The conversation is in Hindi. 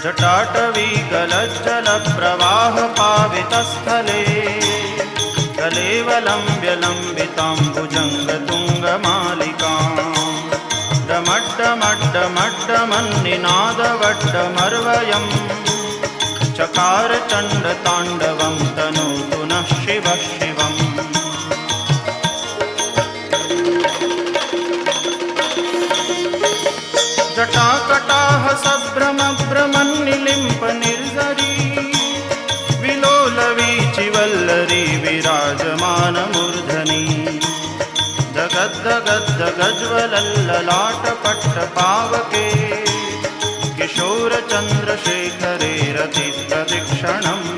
जटाटवी गलज्जलप्रवाहपावितस्थले कलेवलम्ब्यलम्बिताम्बुजङ्गतुङ्गमालिकाम् डमड्डमड्डमड्डमन्निनादवड्डमर्वयम् चकार चण्डताण्डवं तनोतु नः शिवः शिवम्। जटाकटाह सभ्रमभ्रमन्निलिम्प निर्झरी विलोलवीचिवल्लरी विराजमानमूर्धनि जगद्दगद्दगज्वलल्ललाटपट्टपावके किशोरचन्द्रशेखरे रतिप्रदक्षिणम्